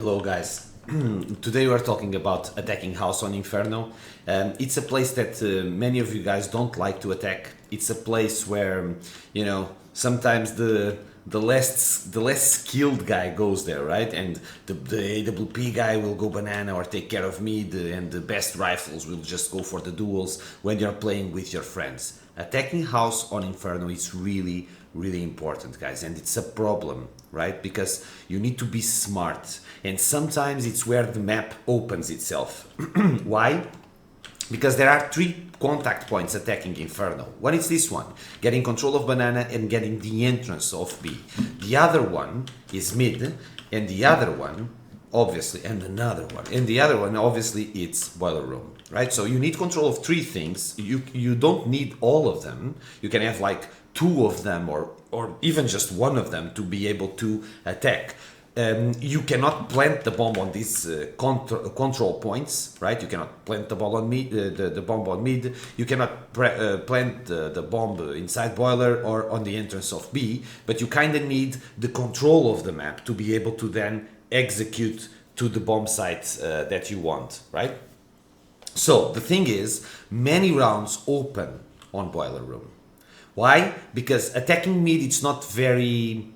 Hello guys, today we're talking about attacking house on Inferno. It's a place that many of you guys don't like to attack. It's a place where, sometimes the less skilled guy goes there, right? And the AWP guy will go banana or take care of mid, and the best rifles will just go for the duels when you're playing with your friends. Attacking house on Inferno is really, really important, guys, and it's a problem, right? Because you need to be smart, and sometimes it's where the map opens itself. Why? Because there are three contact points attacking Inferno. One is this one, getting control of banana and getting the entrance of B. The other one is mid, and the other one, obviously, and another one. And the other one, obviously, it's boiler room, right? So you need control of three things. You don't need all of them. You can have like two of them or even just one of them to be able to attack. You cannot plant the bomb on these control points, right? You cannot plant the bomb on mid. The bomb on mid. You cannot plant the bomb inside boiler or on the entrance of B. But you kind of need the control of the map to be able to then execute to the bomb sites that you want, right? So the thing is, many rounds open on boiler room. Why? Because attacking mid, it's not very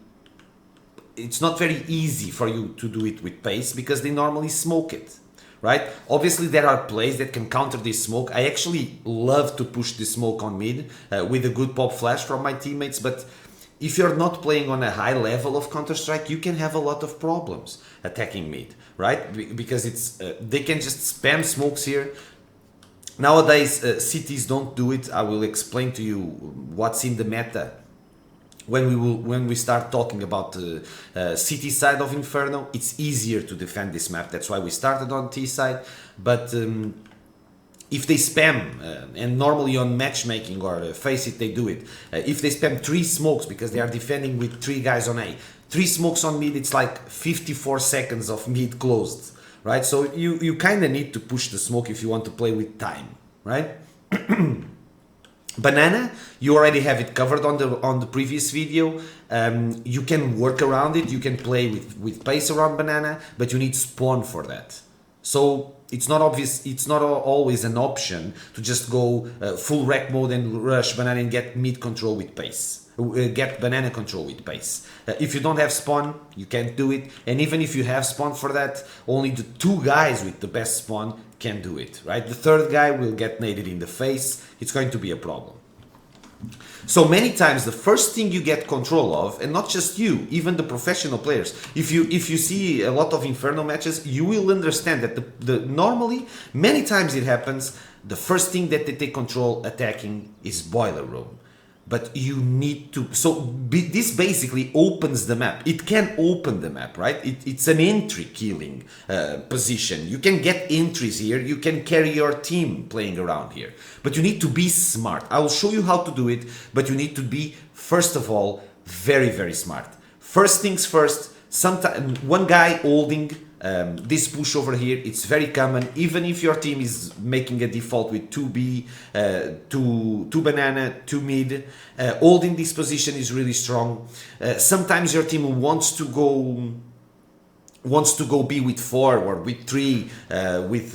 easy for you to do it with pace because they normally smoke it, right? Obviously, there are plays that can counter this smoke. I actually love to push the smoke on mid with a good pop flash from my teammates, but if you're not playing on a high level of Counter-Strike, you can have a lot of problems attacking mid, right? Because they can just spam smokes here. Nowadays, cities don't do it. I will explain to you what's in the meta when we start talking about the city side of Inferno. It's easier to defend this map. That's why we started on T side. But if they spam, and normally on matchmaking or face it, they do it. If they spam 3 smokes because they are defending with 3 guys on A, 3 smokes on mid, it's like 54 seconds of mid closed, right? So you kind of need to push the smoke if you want to play with time, right? Banana, you already have it covered on the previous video. You can work around it. You can play with pace around banana, but you need spawn for that. So it's not obvious. It's not always an option to just go full wreck mode and rush banana and get mid control with pace. Get banana control with pace. If you don't have spawn, you can't do it. And even if you have spawn for that, only the 2 guys with the best spawn can do it, right? The 3rd guy will get naded in the face. It's going to be a problem. So many times the first thing you get control of, and not just you, even the professional players, if you see a lot of Inferno matches, you will understand that normally, many times it happens, the first thing that they take control attacking is boiler room. But you need to, this basically opens the map. It can open the map, right? It's an entry killing position. You can get entries here. You can carry your team playing around here. But you need to be smart. I will show you how to do it, but you need to be, first of all, very, very smart. First things first, sometimes one guy holding this push over here, it's very common. Even if your team is making a default with 2B, 2 banana, 2 mid, holding this position is really strong. Sometimes your team wants to go B with 4 or with 3, with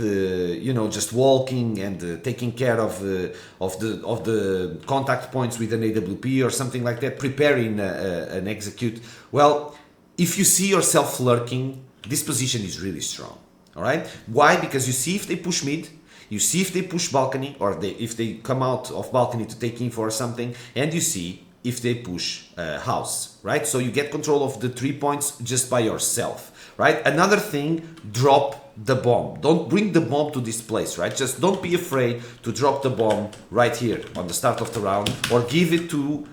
just walking and taking care of the contact points with an AWP or something like that, preparing an execute. Well, if you see yourself lurking, this position is really strong, all right? Why? Because you see if they push mid, you see if they push balcony, or if they come out of balcony to take info or something, and you see if they push house, right? So you get control of the 3 points just by yourself, right? Another thing, drop the bomb. Don't bring the bomb to this place, right? Just don't be afraid to drop the bomb right here on the start of the round, or give it to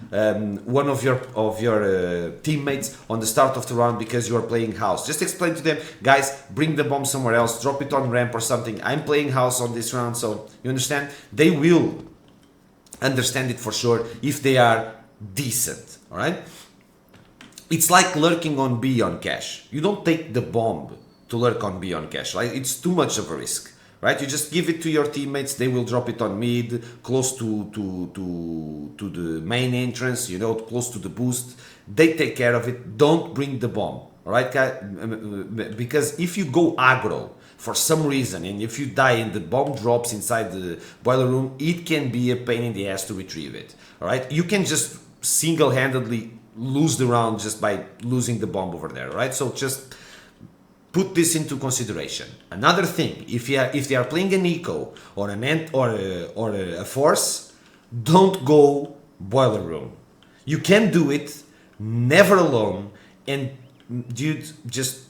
one of your teammates on the start of the round because you are playing house. Just explain to them, guys, bring the bomb somewhere else, drop it on ramp or something. I'm playing house on this round, so you understand? They will understand it for sure if they are decent, all right? It's like lurking on B on cash. You don't take the bomb to lurk on B on cash, right? It's too much of a risk, right? You just give it to your teammates. They will drop it on mid, close to the main entrance, close to the boost. They take care of it. Don't bring the bomb. all right, because if you go aggro for some reason, and if you die and the bomb drops inside the boiler room, it can be a pain in the ass to retrieve it. All right, you can just single-handedly lose the round just by losing the bomb over there. Right, so just put this into consideration. Another thing, if they are playing an eco or an ant or a force, don't go boiler room. You can do it, never alone, and dude, just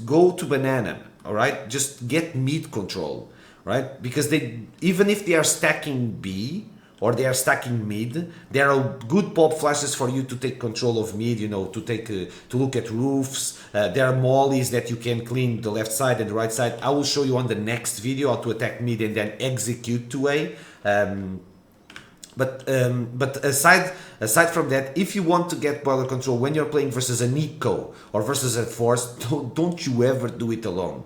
go to banana. All right, just get mid control, right? Because they, even if they are stacking B or they are stacking mid, there are good pop flashes for you to take control of mid. You know, to take to look at roofs. There are mollies that you can clean the left side and the right side. I will show you on the next video how to attack mid and then execute 2A. But aside from that, if you want to get boiler control when you're playing versus an eco or versus a force, don't you ever do it alone,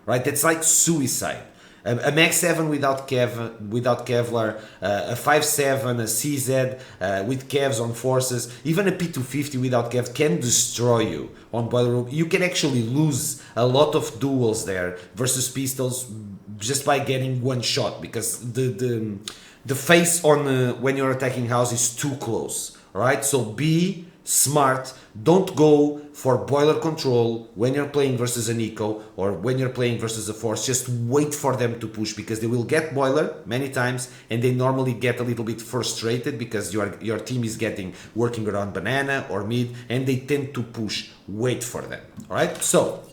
right? That's like suicide. A Max 7 without Kevlar, a 5.7, a CZ with Kevs on forces, even a P250 without Kev can destroy you on boiler room. You can actually lose a lot of duels there versus pistols just by getting one shot, because the face on when you're attacking house is too close, right? So be smart. Don't go for boiler control when you're playing versus an eco or when you're playing versus a force. Just wait for them to push, because they will get boiler many times and they normally get a little bit frustrated because your team is working around banana or mid, and they tend to push. Wait for them. All right, so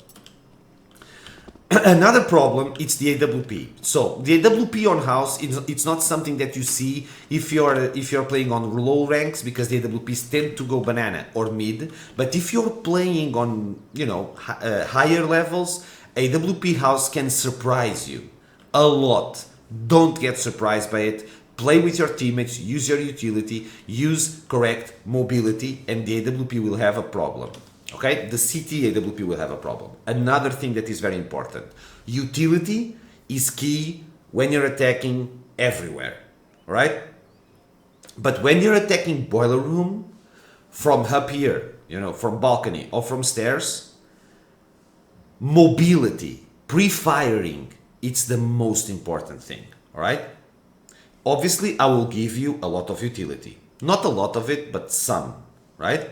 another problem, it's the AWP. So the AWP on house, it's not something that you see if you're playing on low ranks, because the AWPs tend to go banana or mid. But if you're playing on, you know, higher levels, AWP house can surprise you a lot. Don't get surprised by it. Play with your teammates, use your utility, use correct mobility, and the AWP will have a problem. Okay, the CT AWP will have a problem. Another thing that is very important, utility is key when you're attacking everywhere, right? But when you're attacking boiler room from up here, you know, from balcony or from stairs, mobility, pre-firing, it's the most important thing, all right? Obviously, I will give you a lot of utility. Not a lot of it, but some, right?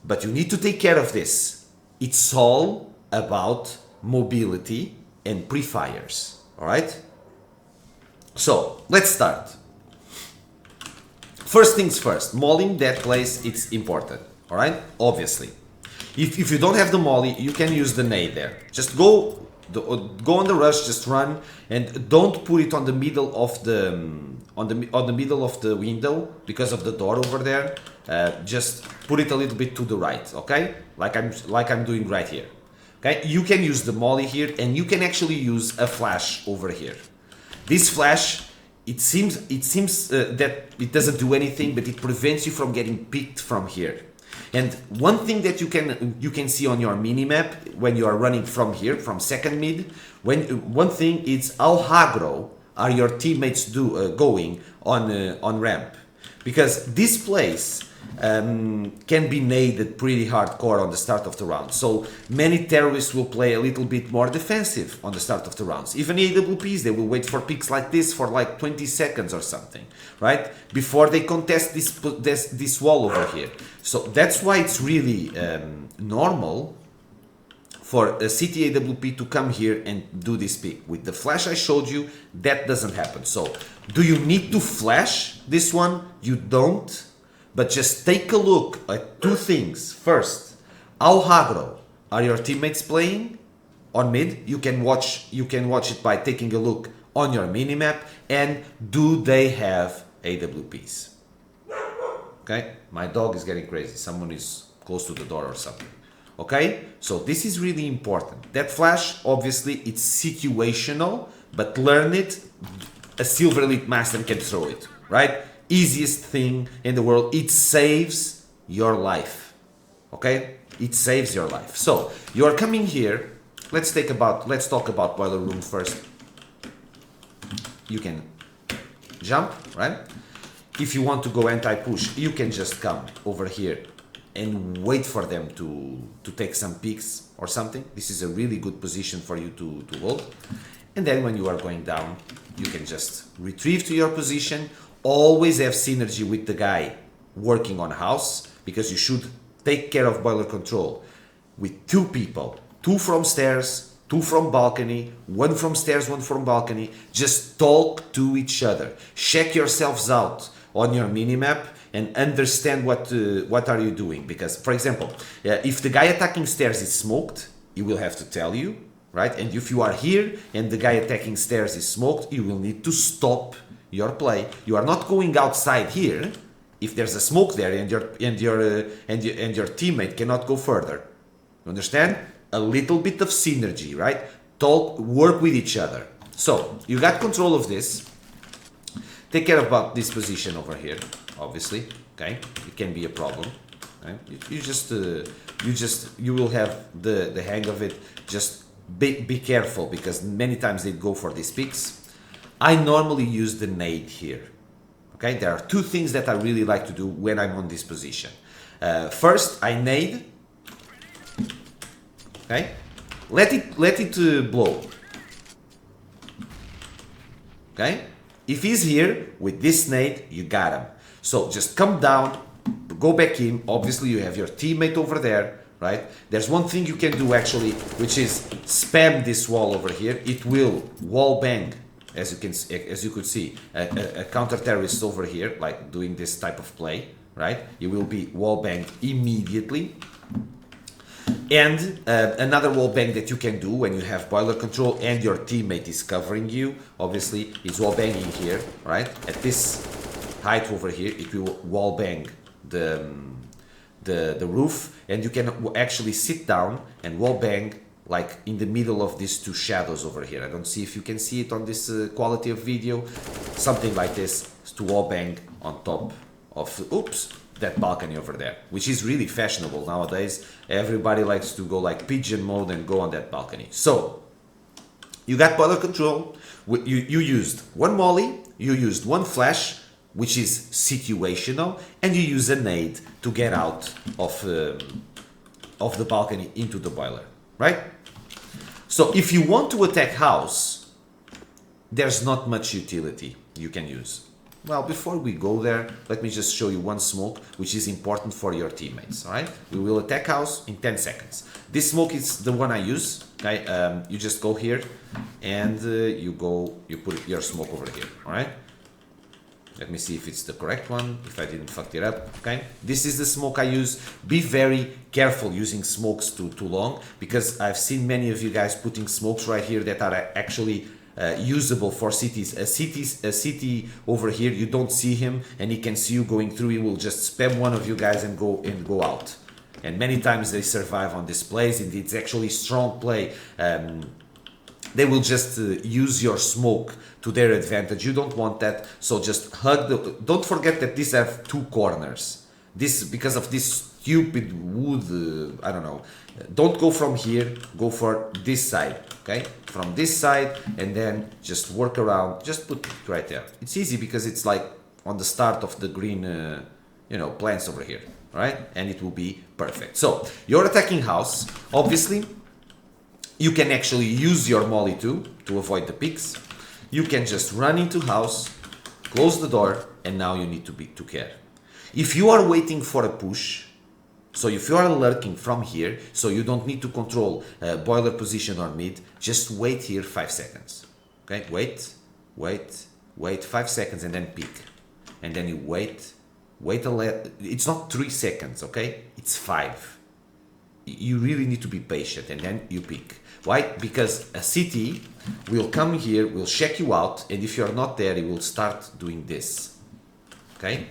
But you need to take care of this. It's all about mobility and pre-fires, all right? So, let's start. First things first, mollying that place, it's important, all right? Obviously. If you don't have the molly, you can use the nade there. Just go on the rush, just run, and don't put it on the middle of the middle of the window because of the door over there. Just put it a little bit to the right, okay? Like I'm doing right here. Okay, you can use the molly here, and you can actually use a flash over here. This flash, it seems that it doesn't do anything, but it prevents you from getting picked from here. And one thing that you can see on your minimap when you are running from here, from second mid, one thing is how aggro are your teammates going on ramp, because this place can be naded pretty hardcore on the start of the round. So many terrorists will play a little bit more defensive on the start of the rounds. Even AWPs, they will wait for picks like this for like 20 seconds or something, right? Before they contest this wall over here. So that's why it's really normal for a CT AWP to come here and do this pick. With the flash I showed you, that doesn't happen. So do you need to flash this one? You don't. But just take a look at two things. First, how aggro are your teammates playing on mid? You can watch it by taking a look on your minimap. And do they have AWPs? Okay, my dog is getting crazy. Someone is close to the door or something. Okay, so this is really important. That flash, obviously, it's situational, but learn it. A Silver Elite Master can throw it, right? Easiest thing in the world. It saves your life. Okay, it saves your life. So you are coming here. Let's talk about boiler room first. You can jump, right? If you want to go anti-push, you can just come over here and wait for them to take some peeks or something. This is a really good position for you to hold. And then when you are going down, you can just retrieve to your position. Always have synergy with the guy working on house, because you should take care of boiler control with two people, two from stairs, two from balcony, one from stairs, one from balcony. Just talk to each other. Check yourselves out on your minimap and understand what are you doing. Because, for example, if the guy attacking stairs is smoked, he will have to tell you, right? And if you are here and the guy attacking stairs is smoked, you will need to stop your play. You are not going outside here if there's a smoke there and your teammate cannot go further. You understand? A little bit of synergy, right? Talk, work with each other. So you got control of this. Take care about this position over here, obviously. Okay, it can be a problem. Okay? You will have the hang of it. Just be careful, because many times they go for these picks. I normally use the nade here. Okay, there are two things that I really like to do when I'm on this position. First, I nade. Okay, let it blow. Okay, if he's here with this nade, you got him. So just come down, go back in. Obviously, you have your teammate over there, right? There's one thing you can do actually, which is spam this wall over here. It will wall bang. As you could see, a counter-terrorist over here, like doing this type of play, right? You will be wall banged immediately. And another wall bang that you can do when you have boiler control and your teammate is covering you, obviously, is wall banging here, right? At this height over here, it will wall bang the roof, and you can actually sit down and wall bang like in the middle of these two shadows over here. I don't see if you can see it on this quality of video. Something like this, to wall bang on top of, oops, that balcony over there, which is really fashionable nowadays. Everybody likes to go like pigeon mode and go on that balcony. So you got boiler control. You used one molly, you used one flash, which is situational, and you use a nade to get out of the balcony into the boiler, right? So if you want to attack house, there's not much utility you can use. Well, before we go there, let me just show you one smoke, which is important for your teammates, all right? We will attack house in 10 seconds. This smoke is the one I use, okay? You just go here and you put your smoke over here, all right? Let me see if it's the correct one, if I didn't fuck it up, okay? This is the smoke I use. Be very careful using smokes too long, because I've seen many of you guys putting smokes right here that are actually usable for cities. A city over here, you don't see him and he can see you going through. He will just spam one of you guys and go out. And many times they survive on displays. It's actually strong play. They will just use your smoke to their advantage. You don't want that, so just hug don't forget that these have two corners. This, because of this stupid wood, I don't know. Don't go from here, go for this side, okay? From this side, and then just work around, just put it right there. It's easy because it's like on the start of the green, plants over here, right? And it will be perfect. So, you're attacking house, obviously. You can actually use your molly too, to avoid the picks. You can just run into house, close the door, and now you need to be to care. If you are waiting for a push, so if you are lurking from here, so you don't need to control boiler position or mid, just wait here 5 seconds. Okay, wait 5 seconds and then pick. And then you wait a little, it's not 3 seconds, okay? It's 5. You really need to be patient and then you pick. Why? Because a city will come here, will check you out, and if you're not there, he will start doing this. Okay?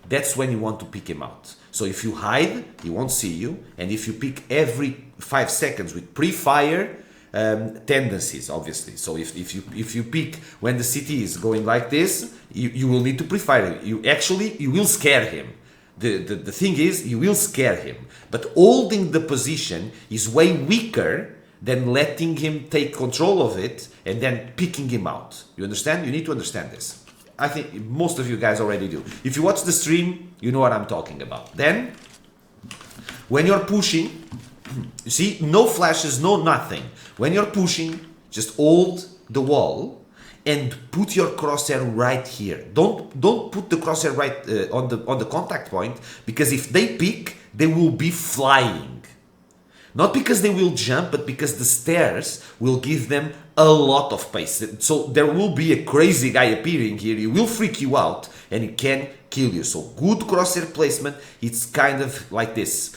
That's when you want to pick him out. So if you hide, he won't see you, and if you pick every 5 seconds with pre-fire tendencies, obviously. So if you pick when the city is going like this, you will need to pre-fire. You will scare him. The thing is, you will scare him. But holding the position is way weaker than letting him take control of it and then picking him out. You understand? You need to understand this. I think most of you guys already do. If you watch the stream, you know what I'm talking about. Then, When you're pushing, you see, no flashes, no nothing. When you're pushing, just hold the wall and put your crosshair right here. Don't put the crosshair right on the contact point, because if they pick, they will be flying. Not because they will jump, but because the stairs will give them a lot of pace. So there will be a crazy guy appearing here. He will freak you out and he can kill you. So good crosshair placement. It's kind of like this,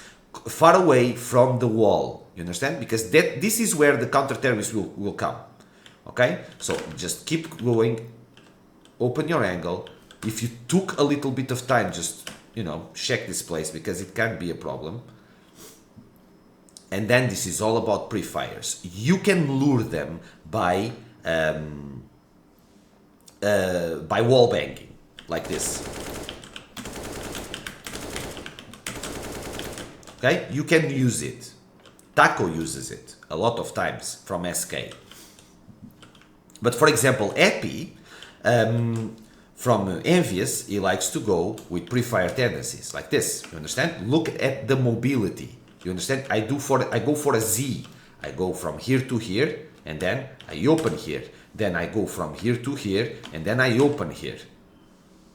far away from the wall. You understand? Because this is where the counter-terrorists will come. Okay? So just keep going. Open your angle. If you took a little bit of time, just, you know, check this place, because it can be a problem. And then this is all about pre-fires. You can lure them by wall banging, like this. Okay, you can use it. Taco uses it a lot of times from SK. But for example, Epi from Envious, he likes to go with pre-fire tendencies, like this. You understand? Look at the mobility. You understand? I go for a Z. I go from here to here, and then I open here. Then I go from here to here, and then I open here.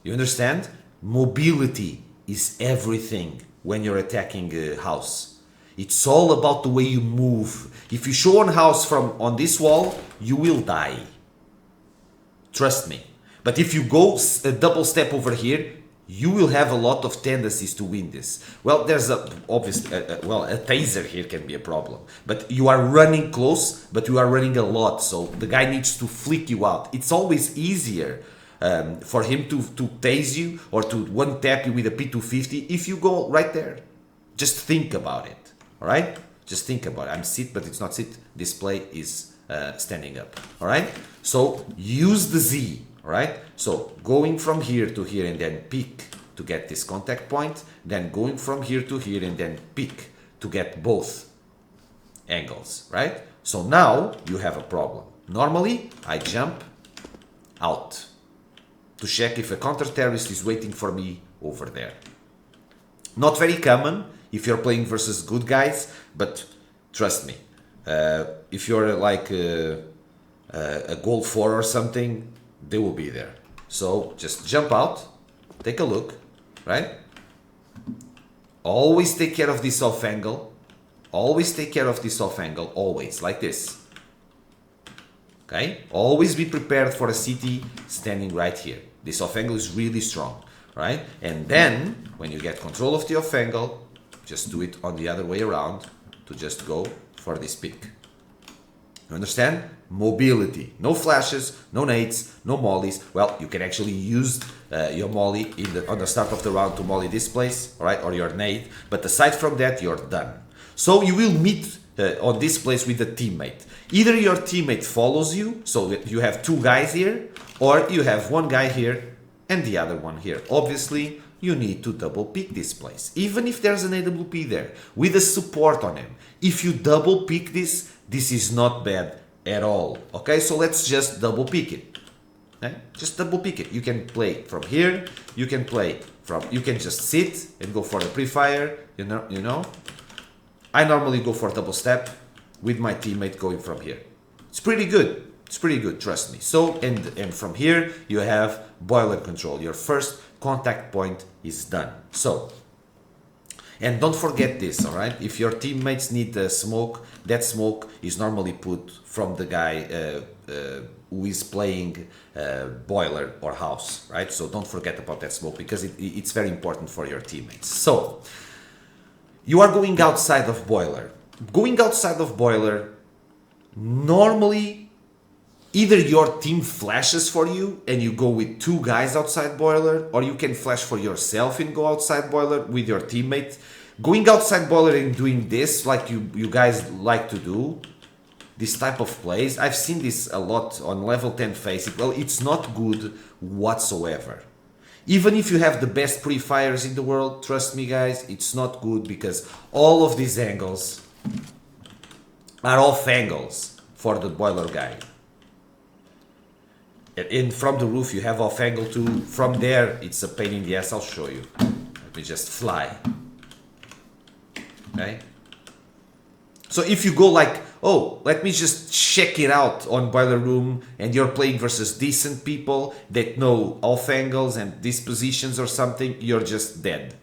You understand? Mobility is everything when you're attacking a house. It's all about the way you move. If you show on house from on this wall, you will die. Trust me. But if you go a double step over here, you will have a lot of tendencies to win this. Well, there's a taser here can be a problem. But you are running close, but you are running a lot, so the guy needs to flick you out. It's always easier for him to tase you or to one tap you with a P250 if you go right there. Just think about it, all right? Just think about it. I'm sit, but it's not sit. Display is standing up, all right? So use the Z. Right? So going from here to here and then pick to get this contact point, then going from here to here and then pick to get both angles, right? So now you have a problem. Normally I jump out to check if a counter-terrorist is waiting for me over there. Not very common if you're playing versus good guys, but trust me, if you're like a gold 4 or something, they will be there. So just jump out, take a look, right? Always take care of this off angle. Always take care of this off angle, always, like this. Okay? Always be prepared for a CT standing right here. This off angle is really strong, right? And then, when you get control of the off angle, just do it on the other way around to just go for this pick. You understand? Mobility. No flashes, no nades, no mollies. Well, you can actually use your molly on the start of the round to molly this place, all right, or your nade. But aside from that, you're done. So you will meet on this place with a teammate. Either your teammate follows you, so that you have two guys here, or you have one guy here and the other one here. Obviously, you need to double pick this place. Even if there's an AWP there, with a support on him. If you double pick this, this is not bad at all. Okay, so let's just double pick it. Okay? Just double pick it. You can play from here. You can play from. You can just sit and go for the pre-fire. You know. I normally go for double step with my teammate going from here. It's pretty good. It's pretty good. Trust me. So and from here you have boiler control. Your first contact point is done. So. And don't forget this, all right? If your teammates need smoke, that smoke is normally put from the guy who is playing boiler or house, right? So don't forget about that smoke, because it's very important for your teammates. So you are going outside of boiler. Going outside of boiler, normally either your team flashes for you and you go with two guys outside boiler, or you can flash for yourself and go outside boiler with your teammate. Going outside boiler and doing this, like you guys like to do, this type of plays, I've seen this a lot on level 10 face. Well, it's not good whatsoever. Even if you have the best pre-fires in the world, trust me guys, it's not good, because all of these angles are off angles for the boiler guy. And from the roof you have off angle too. From there it's a pain in the ass. I'll show you. Let me just fly. Okay. So if you go like, oh, let me just check it out on Boiler Room, and you're playing versus decent people that know off angles and dispositions or something, you're just dead.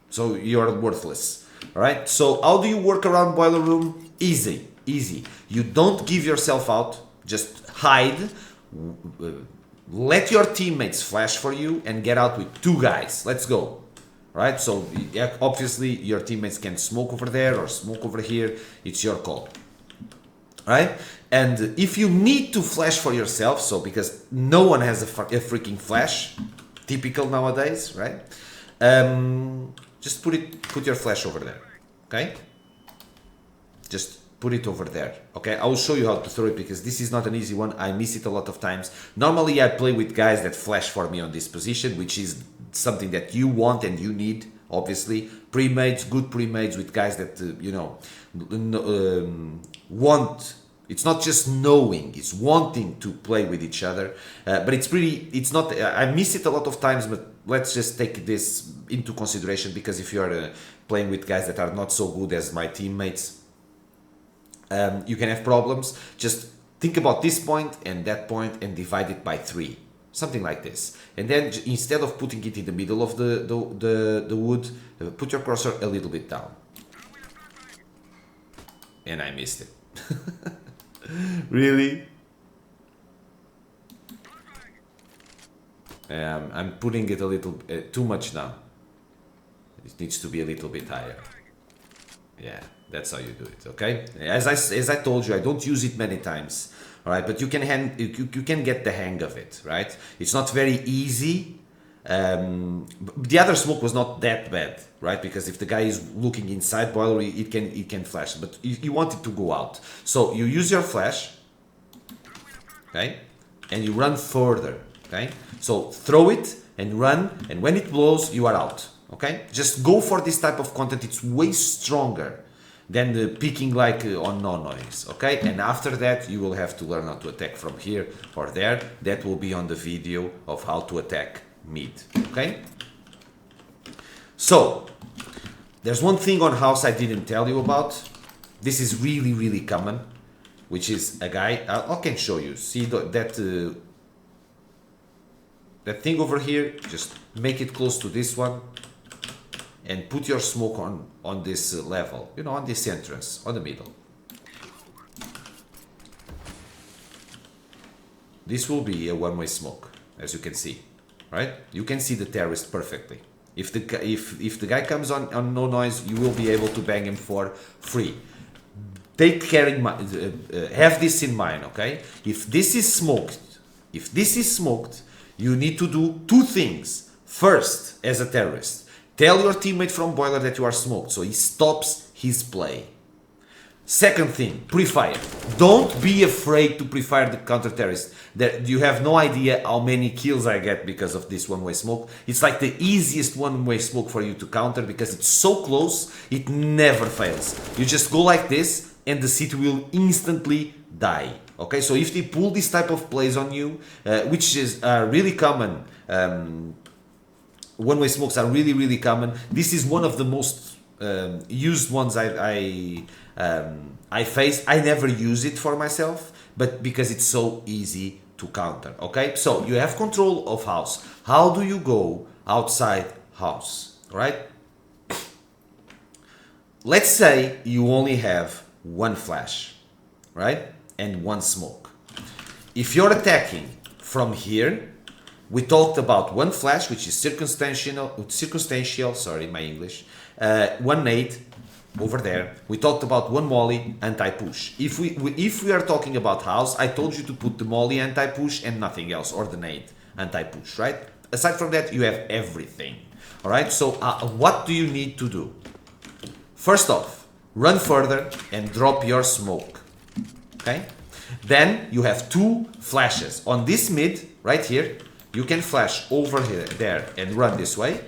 So you're worthless. All right. So how do you work around Boiler Room? Easy, easy. You don't give yourself out. Just hide. Let your teammates flash for you and get out with 2 guys. Let's go. Right, so yeah, obviously your teammates can smoke over there or smoke over here. It's your call. Right, and if you need to flash for yourself, so because no one has a freaking flash, typical nowadays, right? Just put your flash over there. Okay, just put it over there. Okay, I will show you how to throw it because this is not an easy one. I miss it a lot of times. Normally I play with guys that flash for me on this position, which is something that you want and you need, obviously. Pre-mates, good pre-mates with guys that, you know, want. It's not just knowing, it's wanting to play with each other. But it's not, I miss it a lot of times, but let's just take this into consideration because if you are playing with guys that are not so good as my teammates, you can have problems. Just think about this point and that point and divide it by 3. Something like this, and then instead of putting it in the middle of the wood, put your cursor a little bit down. And I missed it. Really? I'm putting it a little too much now. It needs to be a little bit higher. Yeah, that's how you do it. Okay. As I told you, I don't use it many times. All right, but you can get the hang of it, right? It's not very easy. The other smoke was not that bad, right? Because if the guy is looking inside boiler, it can flash, but you want it to go out. So you use your flash, okay, and you run further, okay. So throw it and run, and when it blows, you are out, okay. Just go for this type of content. It's way stronger than the peeking like on no noise, okay? And after that, you will have to learn how to attack from here or there. That will be on the video of how to attack mid, okay? So, there's one thing on house I didn't tell you about. This is really, really common, which is a guy, I can show you. See that thing over here? Just make it close to this one. And put your smoke on this level, you know, on this entrance, on the middle. This will be a one-way smoke, as you can see, right? You can see the terrorist perfectly. If the guy comes on no noise, you will be able to bang him for free. Take care in mind, have this in mind, okay? If this is smoked, you need to do 2 things. First, as a terrorist, tell your teammate from boiler that you are smoked, so he stops his play. Second thing, pre-fire. Don't be afraid to pre-fire the counter-terrorist. You have no idea how many kills I get because of this one-way smoke. It's like the easiest one-way smoke for you to counter because it's so close, it never fails. You just go like this and the city will instantly die. Okay, so if they pull this type of plays on you, which is really common, one-way smokes are really, really common. This is one of the most used ones I face. I never use it for myself, but because it's so easy to counter. Okay, so you have control of house. How do you go outside house? Right? Let's say you only have 1 flash, right, and 1 smoke. If you're attacking from here, we talked about 1 flash, which is circumstantial, sorry, my English, 1 nade over there. We talked about 1 molly, anti-push. If we are talking about house, I told you to put the molly anti-push and nothing else, or the nade anti-push, right? Aside from that, you have everything, all right? So what do you need to do? First off, run further and drop your smoke, okay? Then you have 2 flashes. On this mid, right here, you can flash over here, there, and run this way.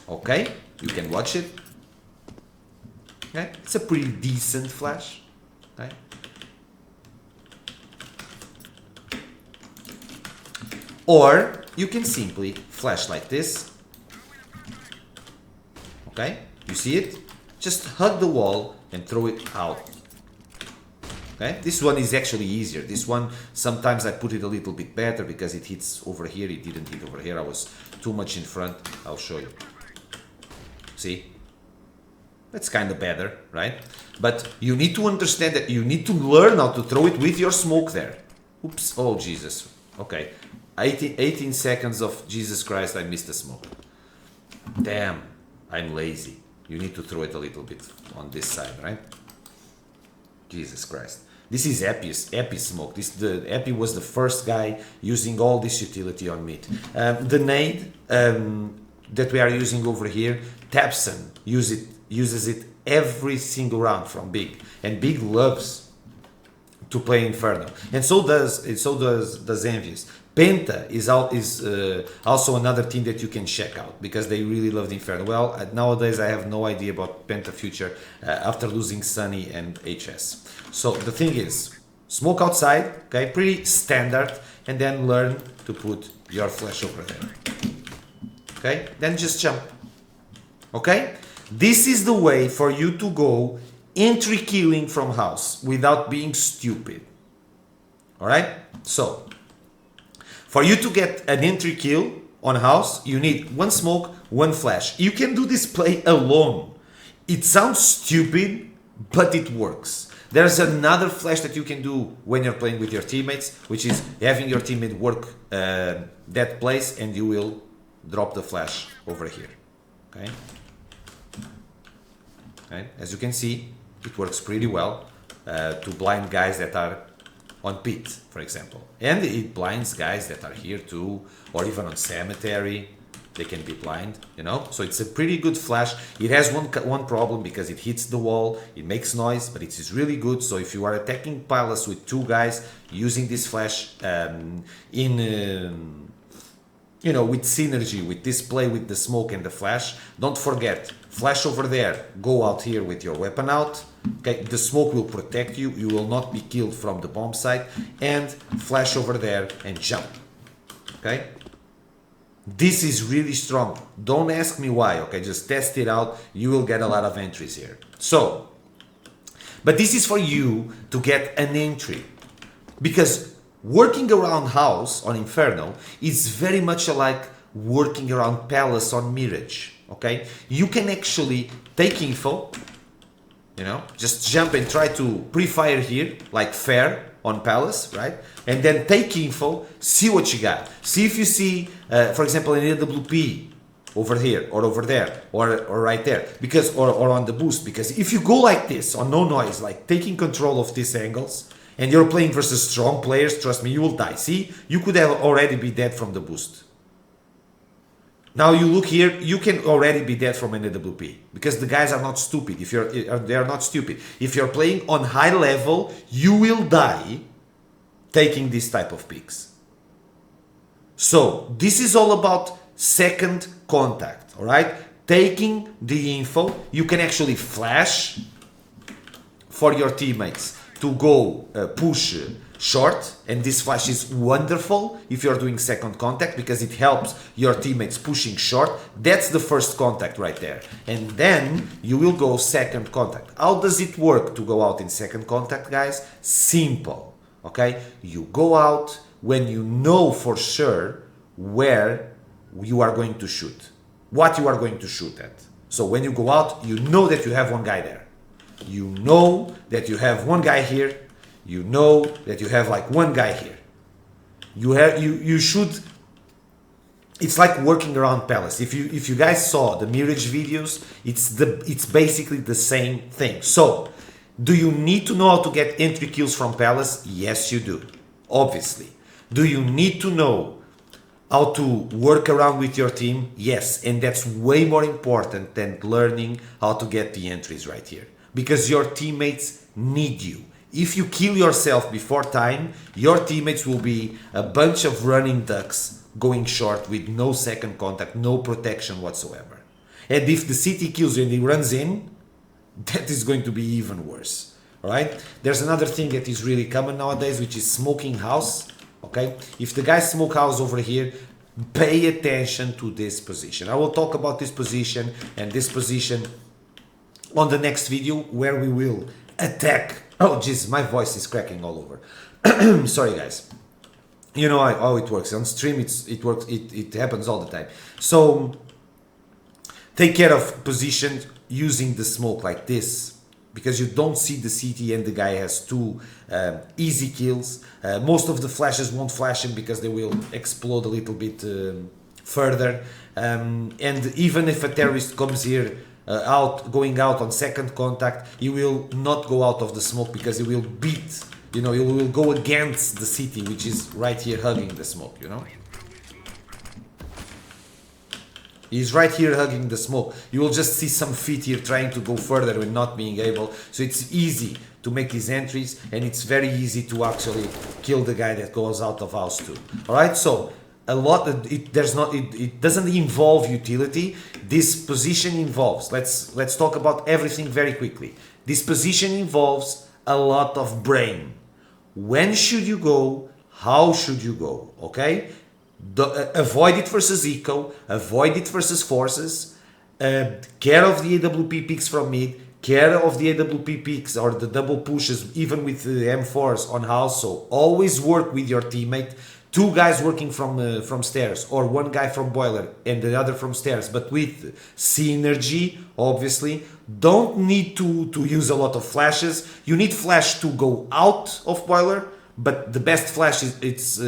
Okay, you can watch it. Okay, it's a pretty decent flash. Okay. Or you can simply flash like this. Okay, you see it? just hug the wall and throw it out. Okay, this one is actually easier. This one, sometimes I put it a little bit better because it hits over here. It didn't hit over here. I was too much in front. I'll show you. See? That's kind of better, right? But you need to understand that you need to learn how to throw it with your smoke there. Oops. Oh, Jesus. Okay. 18 seconds of Jesus Christ, I missed the smoke. Damn, I'm lazy. You need to throw it a little bit on this side, right? Jesus Christ. This is Epi smoke. Epi was the first guy using all this utility on meat. The nade that we are using over here, Tapson uses it every single round from Big, and Big loves to play Inferno, and so does Envious. Penta is also another team that you can check out because they really love the Inferno. Well, nowadays I have no idea about Penta future after losing Sunny and HS. So the thing is, smoke outside, okay, pretty standard, and then learn to put your flash over there. Okay, then just jump. Okay, this is the way for you to go entry killing from house without being stupid. All right, so for you to get an entry kill on house, you need one smoke, one flash. You can do this play alone. It sounds stupid, but it works. There's another flash that you can do when you're playing with your teammates, which is having your teammate work that place, and you will drop the flash over here. Okay? Okay? As you can see, it works pretty well to blind guys that are on pit, for example, and it blinds guys that are here too, or even on cemetery. They can be blind, you know. So it's a pretty good flash. It has one problem because it hits the wall, it makes noise, but it is really good. So if you are attacking palace with two guys using this flash you know, with synergy, with this play with the smoke and the flash, don't forget, flash over there, go out here with your weapon out. Okay, the smoke will protect you, you will not be killed from the bomb site, and flash over there and jump. Okay, this is really strong. Don't ask me why, okay, just test it out. You will get a lot of entries here. So, but this is for you to get an entry, because working around house on Inferno is very much like working around palace on Mirage. Okay, you can actually take info, you know, just jump and try to pre-fire here like fair on palace, right? And then take info, see what you got, see if you see for example an AWP over here or over there or right there, because or on the boost, because if you go like this on no noise, like taking control of these angles, and you're playing versus strong players, trust me, you will die. See, you could have already be dead from the boost. Now you look here, you can already be dead from an AWP, because the guys are not stupid. They are not stupid. If you're playing on high level, you will die taking this type of picks. So this is all about second contact, all right? Taking the info, you can actually flash for your teammates to go push short, and this flash is wonderful if you're doing second contact because it helps your teammates pushing short. That's the first contact right there, and then you will go second contact. How does it work to go out in second contact, guys? Simple, okay? You go out when you know for sure where you are going to shoot, what you are going to shoot at. So when you go out, you know that you have one guy there. You know that you have one guy here. You know that you have like one guy here. You should. It's like working around palace. If you guys saw the Mirage videos, it's basically the same thing. So, do you need to know how to get entry kills from palace? Yes, you do. Obviously. Do you need to know how to work around with your team? Yes, and that's way more important than learning how to get the entries right here. Because your teammates need you. If you kill yourself before time, your teammates will be a bunch of running ducks going short with no second contact, no protection whatsoever. And if the CT kills you and he runs in, that is going to be even worse. Alright? There's another thing that is really common nowadays, which is smoking house. Okay? If the guys smoke house over here, pay attention to this position. I will talk about this position, and this position on the next video where we will attack. Oh jeez, my voice is cracking all over. Sorry guys. You know how it works on stream. It works. It happens all the time. So take care of position using the smoke like this, because you don't see the CT and the guy has two easy kills. Most of the flashes won't flash him because they will explode a little bit further. And even if a terrorist comes here going out on second contact, he will not go out of the smoke because he will beat, you know, he will go against the city, which is right here hugging the smoke, you know. He's right here hugging the smoke. You will just see some feet here trying to go further and not being able. So it's easy to make these entries, and it's very easy to actually kill the guy that goes out of house 2. All right, so a lot it doesn't involve utility. This position involves, let's talk about everything very quickly. This position involves a lot of brain. When should you go? How should you go? Okay, avoid it versus eco, avoid it versus forces, care of the AWP picks from mid, care of the AWP picks or the double pushes even with the M4s on house. So always work with your teammate. Two guys working from stairs, or one guy from boiler and the other from stairs, but with synergy, obviously. Don't need to use a lot of flashes. You need flash to go out of boiler, but the best flash is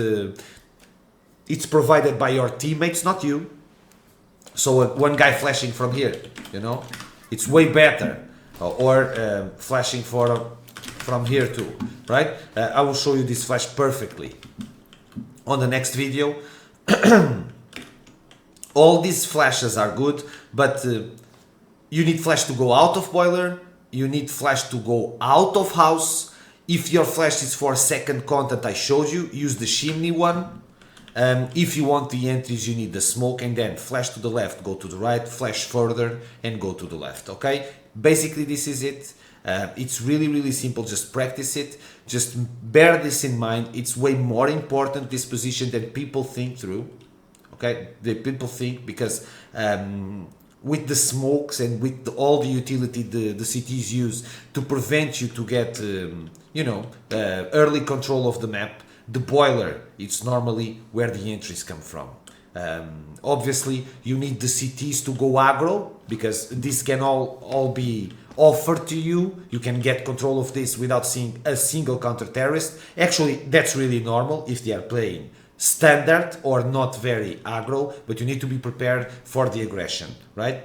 it's provided by your teammates, not you. So one guy flashing from here, you know, it's way better. Or flashing from here too, right? I will show you this flash perfectly on the next video. All these flashes are good, but you need flash to go out of boiler, you need flash to go out of house. If your flash is for second content I showed you, use the chimney one. If you want the entries, you need the smoke, and then flash to the left, go to the right, flash further and go to the left. Okay, basically this is it. It's really simple. Just practice it. Just bear this in mind. It's way more important, this position, than people think through. Okay, the people think, because with the smokes and with all the utility the CTs use to prevent you to get you know, early control of the map. The boiler, it's normally where the entries come from. Obviously, you need the CTs to go aggro, because this can all be offered to you. You can get control of this without seeing a single counter-terrorist. Actually, that's really normal if they are playing standard or not very aggro, but you need to be prepared for the aggression, right?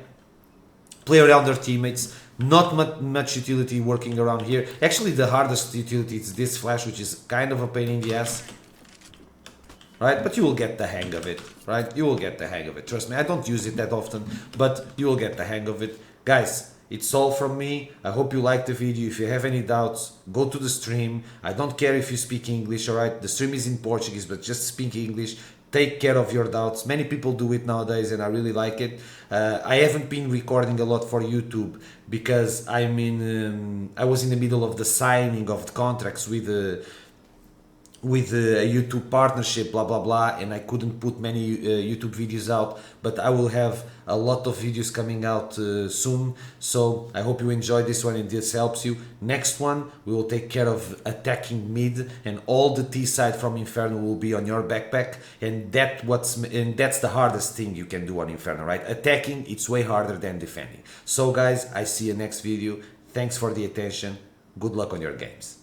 Play around their teammates. Not much utility working around here. Actually, the hardest utility is this flash, which is kind of a pain in the ass, right? But you will get the hang of it, right? You will get the hang of it. Trust me, I don't use it that often, but you will get the hang of it. Guys, it's all from me. I hope you liked the video. If you have any doubts, go to the stream. I don't care if you speak English, all right? The stream is in Portuguese, but just speak English. Take care of your doubts. Many people do it nowadays, and I really like it. I haven't been recording a lot for YouTube because I was in the middle of the signing of the contracts with a YouTube partnership, blah blah blah, and I couldn't put many YouTube videos out, but I will have a lot of videos coming out soon. So I hope you enjoyed this one and this helps you. Next one, we will take care of attacking mid, and all the T side from Inferno will be on your backpack, and that's the hardest thing you can do on Inferno, right? Attacking, it's way harder than defending. So guys, I see you next video. Thanks for the attention. Good luck on your games.